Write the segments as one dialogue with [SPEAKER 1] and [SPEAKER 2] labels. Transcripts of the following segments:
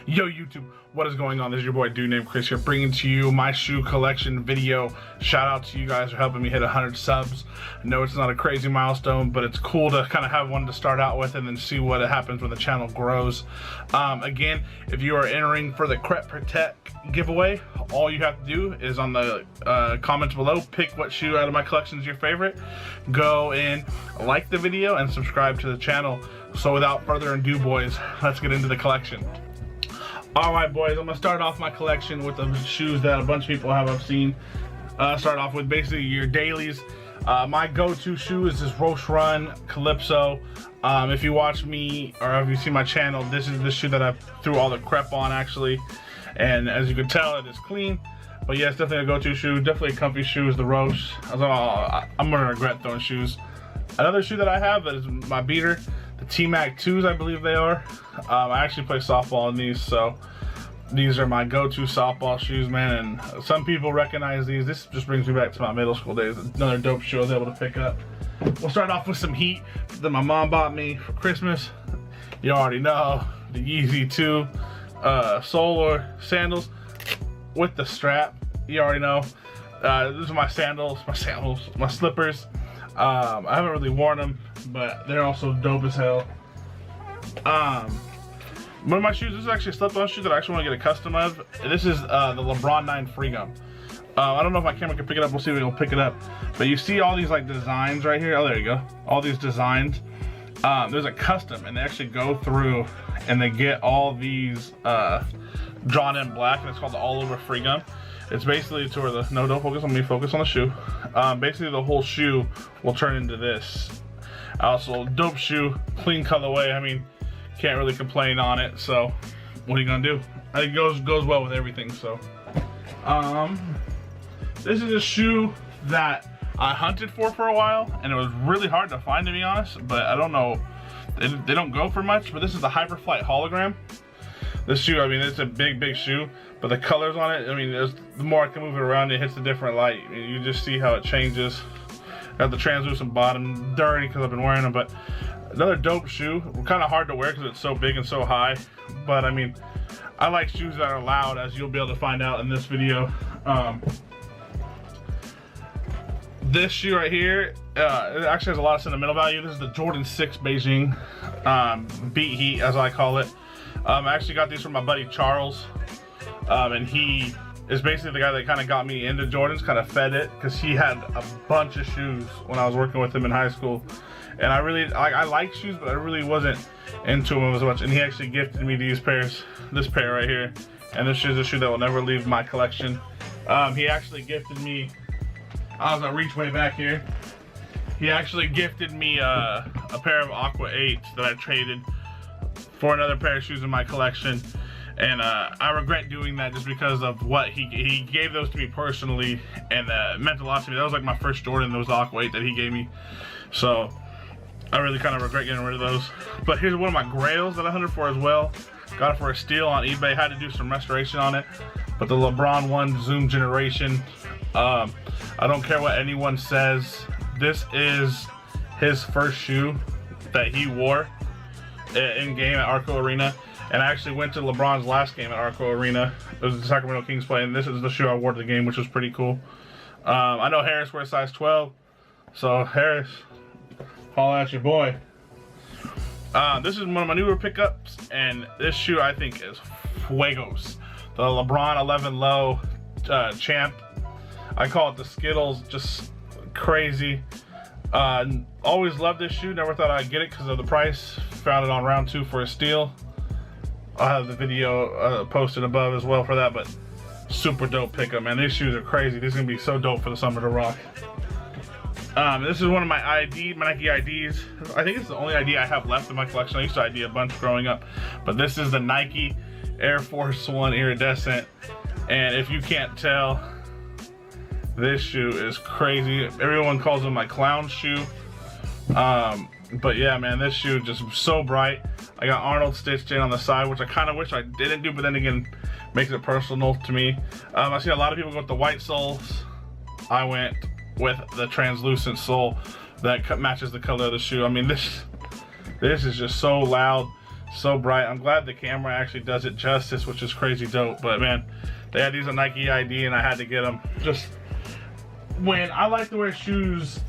[SPEAKER 1] Yo YouTube, what is going on? This is your boy ADudeNamedKris here, bringing to you my shoe collection video. Shout out to you guys for helping me hit 100 subs. I know it's not a crazy milestone, but it's cool to kind of have one to start out with and then see what happens when the channel grows. Again, if you are entering for the Crep Protect giveaway, all you have to do is on the comments below, pick what shoe out of my collection is your favorite. Go and like the video and subscribe to the channel. So without further ado, boys, let's get into the collection. Alright boys, I'm going to start off my collection with the shoes that a bunch of people have I've seen. Start off with basically your dailies. My go-to shoe is this Roche Run Calypso. If you watch me or if you see my channel, this is the shoe that I threw all the crep on actually. And as you can tell, it is clean. But yeah, it's definitely a go-to shoe. Definitely a comfy shoe is the Roche. I'm going to regret throwing shoes. Another shoe that I have is my beater. The T-Mac 2s, I believe they are. I actually play softball in these, so these are my go-to softball shoes, man. And some people recognize these. This just brings me back to my middle school days. Another dope shoe I was able to pick up. We'll start off with some Heat that my mom bought me for Christmas. You already know, the Yeezy 2 Solar sandals with the strap. You already know. These are my sandals, my slippers. I haven't really worn them, but they're also dope as hell. One of my shoes, this is actually a slip-on shoe that I actually want to get a custom of. This is the LeBron 9 Free Gum. I don't know if my camera can pick it up. We'll see if it'll pick it up. But you see all these like designs right here. Oh, there you go. All these designs. There's a custom, and they actually go through and they get all these drawn in black, and it's called the All Over Free Gum. It's basically to where the, no, don't focus on me, focus on the shoe. Basically the whole shoe will turn into this. Also, dope shoe, clean colorway. I mean, can't really complain on it. So, what are you gonna do? I think it goes well with everything. So, this is a shoe that I hunted for a while, and it was really hard to find, to be honest. But I don't know, they don't go for much. But this is the Hyperflight Hologram. This shoe, I mean, it's a big shoe, but the colors on it, I mean, the more I can move it around, it hits a different light. You just see how it changes. Got the translucent bottom, dirty because I've been wearing them, but another dope shoe. Kind of hard to wear because it's so big and so high, but I mean, I like shoes that are loud, as you'll be able to find out in this video. This shoe right here, it actually has a lot of sentimental value. This is the Jordan 6 Beijing Beat Heat, as I call it. I actually got these from my buddy Charles, and he is basically the guy that kind of got me into Jordans, kind of fed it, because he had a bunch of shoes when I was working with him in high school. And I like shoes, but I really wasn't into them as much. And he actually gifted me these pairs, this pair right here. And this is a shoe that will never leave my collection. He actually gifted me, I was gonna reach way back here. He actually gifted me a pair of Aqua 8s that I traded for another pair of shoes in my collection, and I regret doing that just because of what he gave those to me personally, and meant a lot to me. That was like my first Jordan, those Aqua 8 that he gave me, so I really kind of regret getting rid of those. But here's one of my grails that I hunted for as well. Got it for a steal on eBay. Had to do some restoration on it, but the LeBron 1 Zoom Generation. I don't care what anyone says, this is his first shoe that he wore in game at Arco Arena, and I actually went to LeBron's last game at Arco Arena. It was the Sacramento Kings play, and this is the shoe I wore to the game, which was pretty cool. I know Harris wears size 12, so Harris, holla at your boy. This is one of my newer pickups, and this shoe I think is fuegos. The LeBron 11 Low Champ. I call it the Skittles, just crazy. Always loved this shoe, never thought I'd get it because of the price. Found it on round 2 for a steal. I'll have the video posted above as well for that, but super dope pickup, man. These shoes are crazy. These are gonna be so dope for the summer to rock. This is one of my Nike IDs. I think it's the only ID I have left in my collection. I used to ID a bunch growing up, but this is the Nike Air Force 1 Iridescent, and if you can't tell, this shoe is crazy. Everyone calls it my clown shoe. But yeah, man, this shoe just so bright. I got Arnold stitched in on the side, which I kind of wish I didn't do, but then again, makes it personal to me. I see a lot of people go with the white soles. I went with the translucent sole that matches the color of the shoe. I mean, this is just so loud, So bright. I'm glad the camera actually does it justice, which is crazy dope. But man, they had these on Nike ID and I had to get them. Just when I like to wear shoes,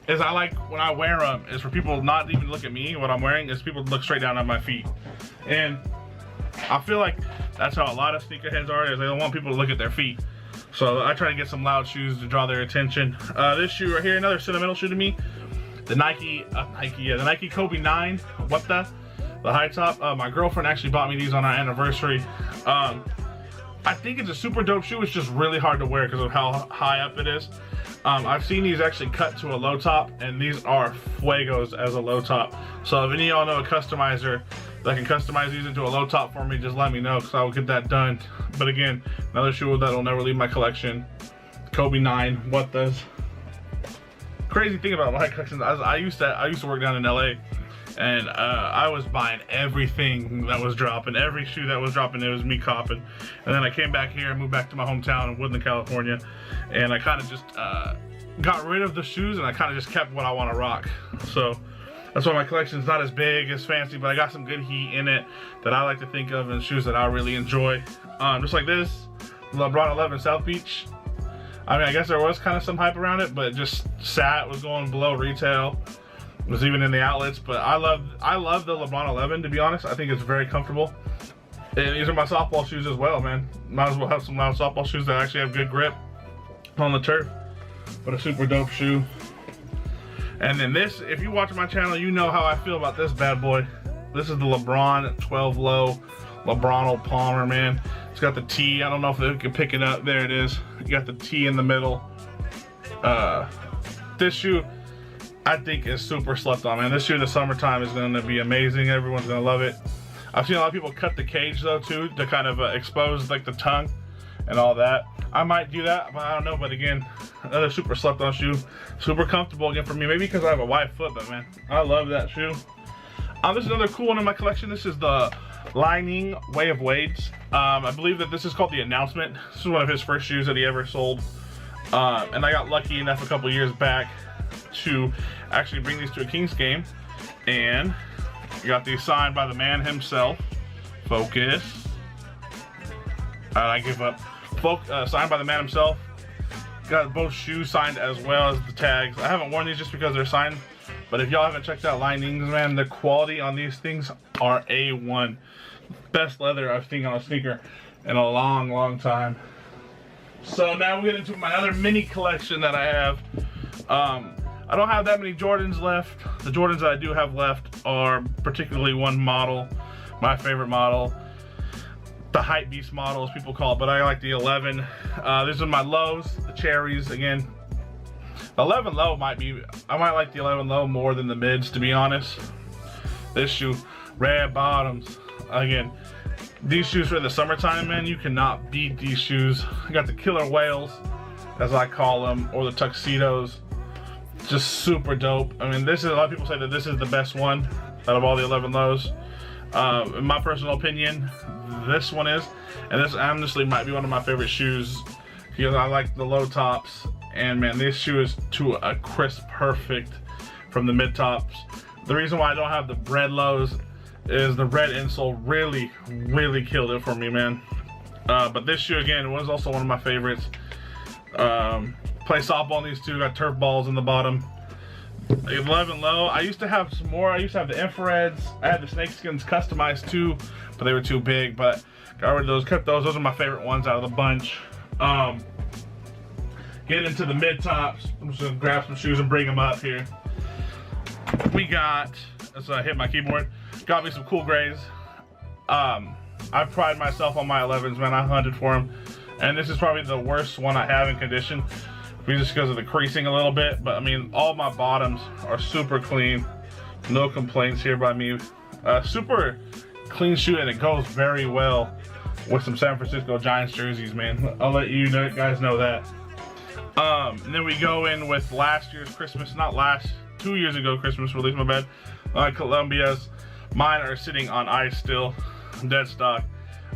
[SPEAKER 1] is I like when I wear them is for people not even look at me, what I'm wearing, is people to look straight down at my feet. And I feel like that's how a lot of sneakerheads are, is they don't want people to look at their feet. So I try to get some loud shoes to draw their attention. This shoe right here, another sentimental shoe to me. The Nike Kobe 9, the high top. My girlfriend actually bought me these on our anniversary. I think it's a super dope shoe. It's just really hard to wear because of how high up it is. I've seen these actually cut to a low top, and these are fuegos as a low top. So if any of y'all know a customizer that can customize these into a low top for me, just let me know because I will get that done. But again, another shoe that'll never leave my collection. Kobe 9, Crazy thing about my collection, I used to work down in LA, and I was buying everything that was dropping. Every shoe that was dropping, it was me copping. And then I came back here and moved back to my hometown in Woodland, California, and I kind of just got rid of the shoes, and I kind of just kept what I want to rock. So that's why my collection's not as big, as fancy, but I got some good heat in it that I like to think of, and shoes that I really enjoy. Just like this, LeBron 11 South Beach. I mean, I guess there was kind of some hype around it, but it just was going below retail. It was even in the outlets, but I love the LeBron 11, to be honest. I think it's very comfortable. And these are my softball shoes as well, man. Might as well have some loud softball shoes that actually have good grip on the turf. But a super dope shoe. And then this, if you watch my channel, you know how I feel about this bad boy. This is the LeBron 12 Low LeBron Palmer, man. It's got the T. I don't know if they can pick it up. There it is. You got the T in the middle. This shoe, I think, is super slept on, man. This shoe in the summertime is going to be amazing. Everyone's going to love it. I've seen a lot of people cut the cage though too, to kind of expose like the tongue and all that. I might do that, but I don't know. But again, another super slept on shoe. Super comfortable again for me. Maybe because I have a wide foot, but man, I love that shoe. This is another cool one in my collection. This is the Lining Way of Wade's. I believe that this is called the Announcement. This is one of his first shoes that he ever sold. And I got lucky enough a couple years back to actually bring these to a Kings game. And you got these signed by the man himself. Focus. I give up. Signed by the man himself. Got both shoes signed as well as the tags. I haven't worn these just because they're signed. But if y'all haven't checked out Linings, man, the quality on these things are A1. Best leather I've seen on a sneaker in a long, long time. So now we get into my other mini collection that I have. I don't have that many Jordans left. The Jordans that I do have left are particularly one model, my favorite model. The Hype Beast model, as people call it, but I like the 11. These are my lows, the cherries. Again, the 11 low I might like the 11 low more than the mids, to be honest. This shoe, red bottoms. Again, these shoes for the summertime, man, you cannot beat these shoes. I got the killer whales, as I call them, or the tuxedos. Just super dope. I mean, this is, a lot of people say that this is the best one out of all the 11 lows. In my personal opinion, this one is, and this honestly might be one of my favorite shoes because I like the low tops. And man, this shoe is to a crisp perfect from the mid tops. The reason why I don't have the red lows is the red insole really killed it for me, man. But this shoe again was also one of my favorites. Play softball on these two, got turf balls in the bottom. 11 low. I used to have some more. I used to have the infrareds. I had the snakeskins customized too, but they were too big. But got rid of those, kept those. Those are my favorite ones out of the bunch. Get into the mid tops. I'm just gonna grab some shoes and bring them up here. We got, as I hit my keyboard, got me some cool grays. I pride myself on my 11s, man. I hunted for them, and this is probably the worst one I have in condition, just because of the creasing a little bit. But I mean, all my bottoms are super clean. No complaints here by me. Super clean shoe, and it goes very well with some San Francisco Giants jerseys, man. I'll let you guys know that. And then we go in with last year's Christmas, 2 years ago Christmas release, my bad. Columbia's. Mine are sitting on ice still, dead stock.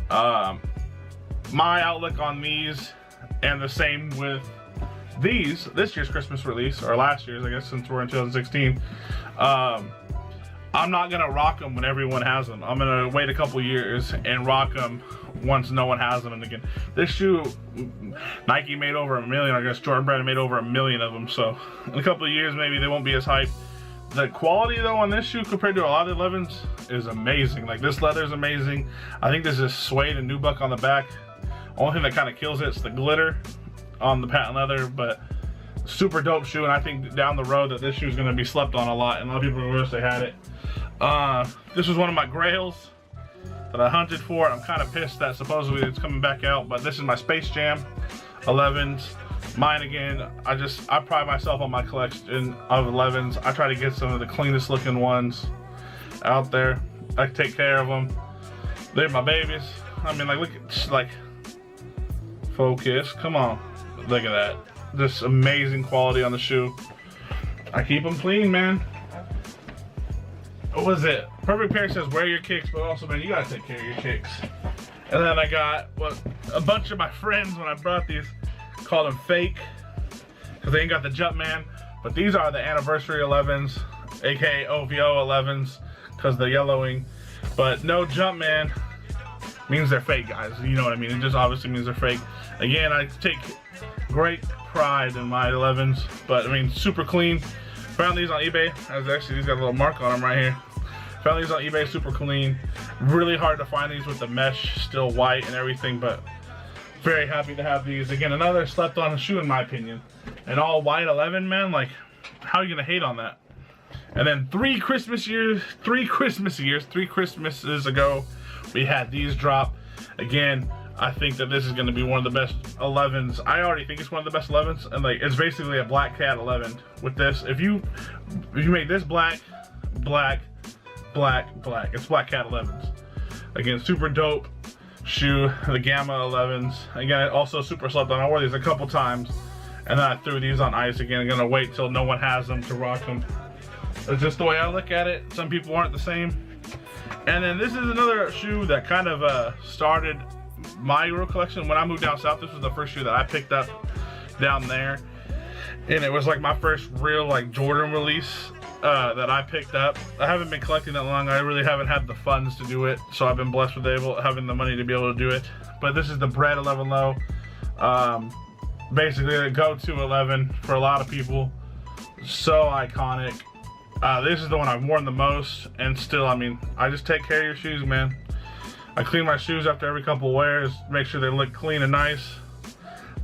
[SPEAKER 1] My outlook on these, and the same with this year's Christmas release, or last year's, I guess, since we're in 2016. I'm not gonna rock them when everyone has them. I'm gonna wait a couple years and rock them once no one has them. And again, this shoe, Nike made over 1 million. I guess Jordan Brand made over 1 million of them. So in a couple of years, maybe they won't be as hyped. The quality though on this shoe compared to a lot of the 11s is amazing. Like this leather is amazing. I think this is suede and nubuck on the back. Only thing that kind of kills it is the glitter on the patent leather, but super dope shoe. And I think down the road that this shoe is going to be slept on a lot, and a lot of people wish they had it. This was one of my grails that I hunted for. I'm kind of pissed that supposedly it's coming back out, but this is my Space Jam 11s. Mine again. I pride myself on my collection of 11s. I try to get some of the cleanest looking ones out there. I take care of them. They're my babies. I mean, like, look at, like, focus. Come on. Look at that. Just amazing quality on the shoe. I keep them clean, man. What was it? Perfect Pair says wear your kicks, but also, man, you gotta take care of your kicks. And then I got what a bunch of my friends when I brought these called them fake because they ain't got the Jumpman. But these are the anniversary 11s, aka OVO 11s, because they're yellowing. But no Jumpman means they're fake, guys. You know what I mean? It just obviously means they're fake. Again, I take great pride in my 11s, but I mean, super clean. Found these on eBay. Actually, these got a little mark on them right here. Found these on eBay, super clean. Really hard to find these with the mesh still white and everything, but very happy to have these. Again, another slept on shoe in my opinion. An all white 11, man, like, how are you gonna hate on that? And then three Christmases ago, we had these drop. Again, I think that this is going to be one of the best 11s. I already think it's one of the best 11s, and like it's basically a black cat 11 with this. If you make this black, black, black, black, it's black cat 11s. Again, super dope shoe, the Gamma 11s. Again, also super slept on. I wore these a couple times, and then I threw these on ice again. I'm gonna wait till no one has them to rock them. It's just the way I look at it. Some people aren't the same. And then this is another shoe that kind of started my real collection. When I moved down south, this was the first shoe that I picked up down there, and it was like my first real like Jordan release that I picked up. I haven't been collecting that long. I really haven't had the funds to do it, so I've been blessed with having the money to be able to do it. But this is the Bread 11 Low. Basically a go-to 11 for a lot of people. So iconic. This is the one I've worn the most, and still, I mean, I just take care of your shoes, man. I clean my shoes after every couple of wears, make sure they look clean and nice.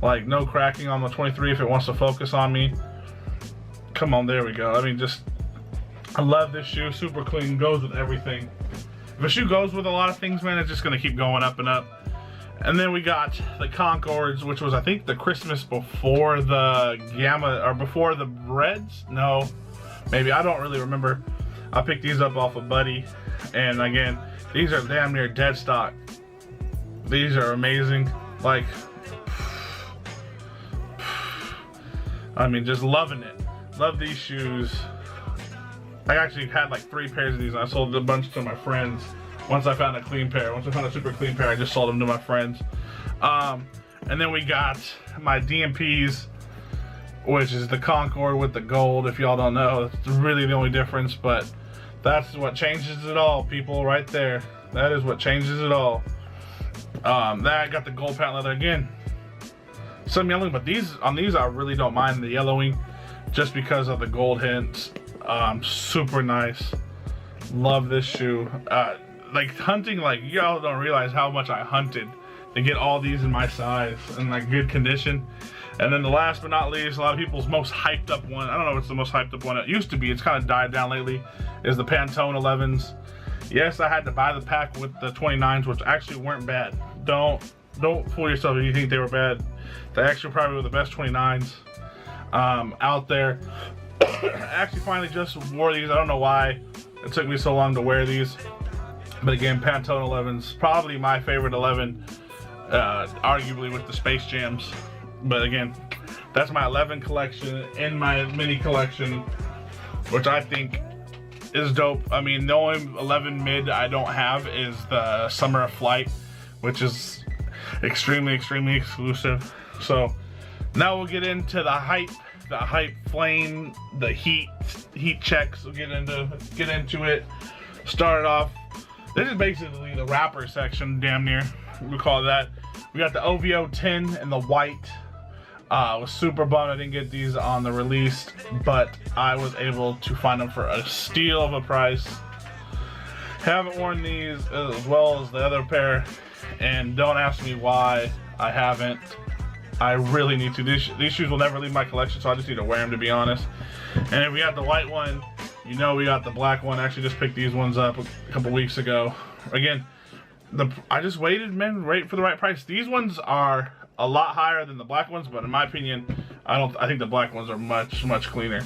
[SPEAKER 1] Like, no cracking on the 23 if it wants to focus on me. Come on, there we go. I mean, just, I love this shoe, super clean, goes with everything. If a shoe goes with a lot of things, man, it's just gonna keep going up and up. And then we got the Concords, which was, I think, the Christmas before the Gamma, or before the Reds? No, maybe, I don't really remember. I picked these up off a buddy, and again, these are damn near dead stock. These are amazing. Like, I mean, just loving it. Love these shoes. I actually had like 3 pairs of these, and I sold a bunch to my friends. Once I found a clean pair, once I found a super clean pair, I just sold them to my friends. And then we got my DMPs, which is the Concord with the gold. If y'all don't know, it's really the only difference, but that's what changes it all, people, right there. That is what changes it all. That got the gold patent leather again. Some yellowing, but on these I really don't mind the yellowing, just because of the gold hints. Super nice. Love this shoe. Like hunting, like y'all don't realize how much I hunted to get all these in my size and like good condition. And then the last but not least, a lot of people's most hyped up one, I don't know if it's the most hyped up one, it used to be, it's kind of died down lately, is the Pantone 11s. Yes, I had to buy the pack with the 29s, which actually weren't bad. Don't fool yourself if you think they were bad. They actually probably were the best 29s out there. I actually finally just wore these. I don't know why it took me so long to wear these. But again, Pantone 11s, probably my favorite 11, arguably with the Space Jams. But again, that's my 11 collection in my mini collection, which I think is dope. I mean, the only 11 mid I don't have is the Summer of Flight, which is extremely, extremely exclusive. So now we'll get into the hype the hype flame, the heat checks. We'll get into it. Started off. This is basically the wrapper section, damn near. We call that. We got the OVO 10 and the white. Was super bummed I didn't get these on the release, but I was able to find them for a steal of a price. Haven't worn these as well as the other pair, and don't ask me why I haven't. I really need to. These shoes will never leave my collection, so I just need to wear them, to be honest. And if we got the white one, you know we got the black one. I actually just picked these ones up a couple weeks ago. Again, I just waited, man, for the right price. These ones are a lot higher than the black ones, but in my opinion, I think the black ones are much cleaner.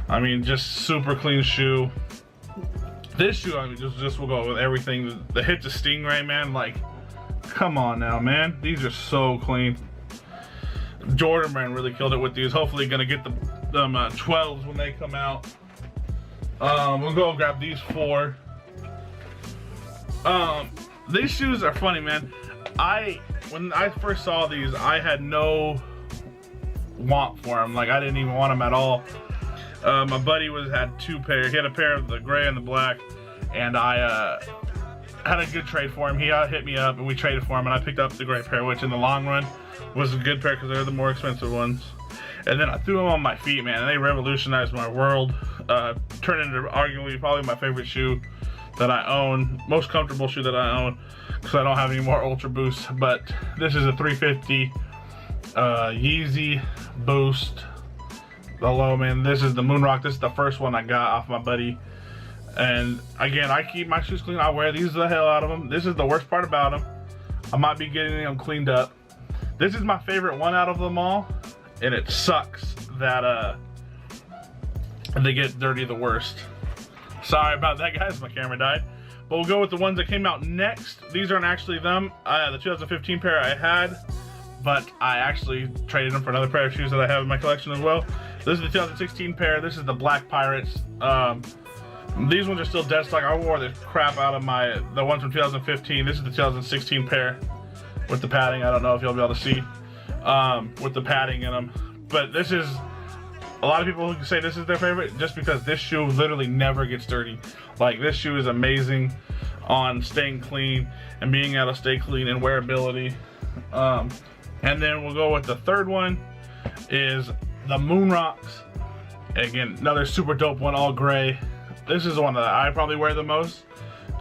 [SPEAKER 1] I mean, just super clean shoe. This shoe, I mean, just will go with everything. The hits of Stingray, man, like, come on now, man. These are so clean. Jordan brand really killed it with these. Hopefully gonna get them 12s when they come out. We'll go grab these 4. These shoes are funny, man. When I first saw these, I had no want for them. Like, I didn't even want them at all. My buddy had 2 pairs. He had a pair of the gray and the black, and I had a good trade for him. He hit me up, and we traded for him, and I picked up the gray pair, which in the long run was a good pair because they're the more expensive ones. And then I threw them on my feet, man, and they revolutionized my world. Turned into arguably probably my favorite shoe that I own, most comfortable shoe that I own, because I don't have any more Ultra Boosts. But this is a 350 Yeezy Boost. The low, man. This is the Moonrock. This is the first one I got off my buddy. And again, I keep my shoes clean. I wear these the hell out of them. This is the worst part about them. I might be getting them cleaned up. This is my favorite one out of them all, and it sucks that they get dirty the worst. Sorry about that, guys. My camera died. But we'll go with the ones that came out next. These aren't actually them. The 2015 pair I had, but I actually traded them for another pair of shoes that I have in my collection as well. This is the 2016 pair. This is the Black Pirates. These ones are still dead stock. I wore the crap out of the ones from 2015. This is the 2016 pair with the padding. I don't know if you'll be able to see with the padding in them. But this is, a lot of people who say this is their favorite just because this shoe literally never gets dirty. Like, this shoe is amazing on staying clean and being able to stay clean and wearability. And then we'll go with the third one is the Moonrocks. Again, another super dope one, all gray. This is the one that I probably wear the most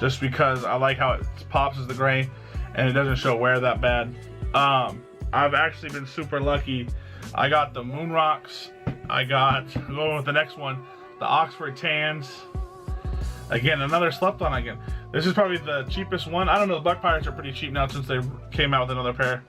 [SPEAKER 1] just because I like how it pops as the gray and it doesn't show wear that bad. I've actually been super lucky. I got the Moonrocks. Going with the next one, the Oxford Tans. Again, another slept on again. This is probably the cheapest one. I don't know, the Black Pirates are pretty cheap now since they came out with another pair.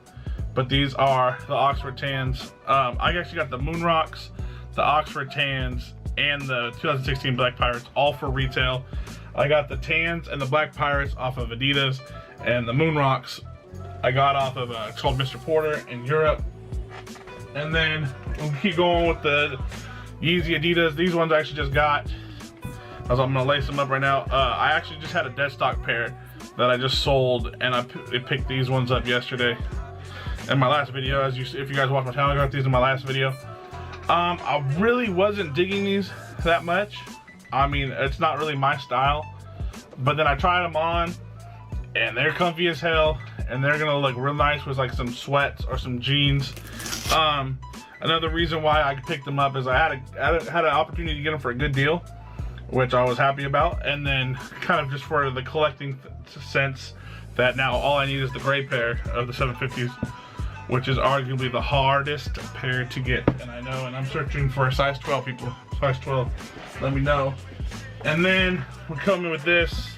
[SPEAKER 1] But these are the Oxford Tans. I actually got the Moonrocks, the Oxford Tans, and the 2016 Black Pirates, all for retail. I got the Tans and the Black Pirates off of Adidas, and the Moonrocks I got off of, it's called Mr. Porter in Europe. And then we'll keep going with the Yeezy Adidas. These ones I actually just got. I'm gonna lace them up right now. I actually just had a dead stock pair that I just sold, and I picked these ones up yesterday. In my last video, if you guys watch my channel, I got these in my last video. I really wasn't digging these that much. I mean, it's not really my style. But then I tried them on, and they're comfy as hell, and they're gonna look real nice with like some sweats or some jeans. Another reason why I picked them up is I had an opportunity to get them for a good deal, which I was happy about, and then kind of just for the collecting sense that now all I need is the gray pair of the 750s, which is arguably the hardest pair to get. And I know, and I'm searching for a size 12, people. Size 12, let me know. And then we're coming with this,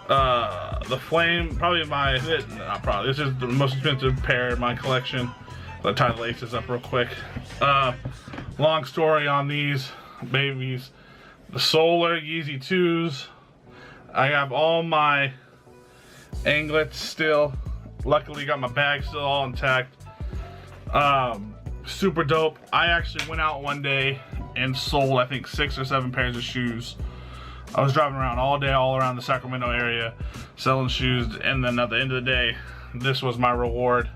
[SPEAKER 1] the Flame, this is the most expensive pair in my collection. Let's tie the laces up real quick. Long story on these babies. The Solar Yeezy 2s. I have all my anglets still. Luckily got my bag still all intact. Super dope. I actually went out one day and sold I think 6 or 7 pairs of shoes. I was driving around all day all around the Sacramento area selling shoes, and then at the end of the day this was my reward.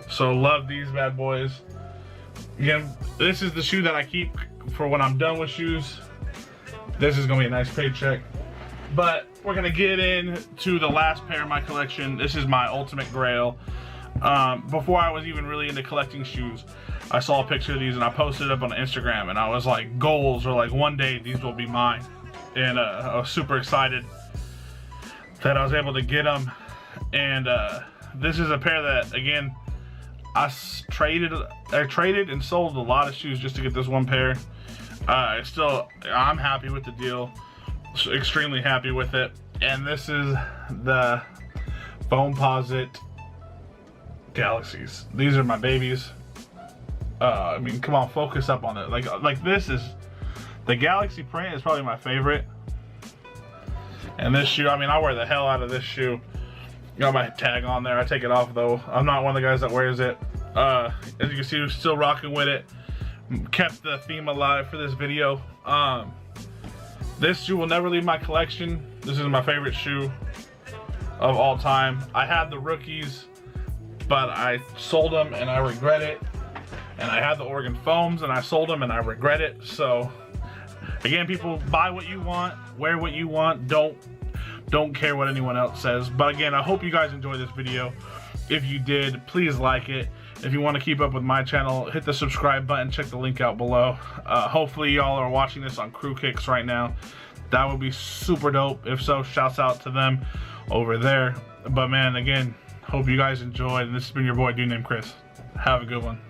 [SPEAKER 1] So love these bad boys. Again, this is the shoe that I keep for when I'm done with shoes. This is gonna be a nice paycheck. But we're gonna get into the last pair of my collection. This is my ultimate grail. Before I was even really into collecting shoes, I saw a picture of these and I posted it up on Instagram, and I was like, goals, or like one day these will be mine. And I was super excited that I was able to get them. And this is a pair that, again, I traded and sold a lot of shoes just to get this one pair. I'm happy with the deal, extremely happy with it. And this is the Foamposite Galaxies. These are my babies. I mean, come on, focus up on it. Like this is, the Galaxy print is probably my favorite. And this shoe, I mean, I wear the hell out of this shoe. Got my tag on there. I take it off though. I'm not one of the guys that wears it. As you can see, we're still rocking with it. Kept the theme alive for this video. This shoe will never leave my collection. This is my favorite shoe of all time. I had the rookies, but I sold them and I regret it. And I had the Oregon Foams and I sold them and I regret it. So again, people, buy what you want, wear what you want, don't care what anyone else says. But again, I hope you guys enjoyed this video. If you did, please like it. If you want to keep up with my channel, hit the subscribe button, check the link out below. Hopefully y'all are watching this on Crew Kicks right now. That would be super dope. If so, shouts out to them over there. But man, again, hope you guys enjoyed. And this has been your boy, ADudeNamedKris. Have a good one.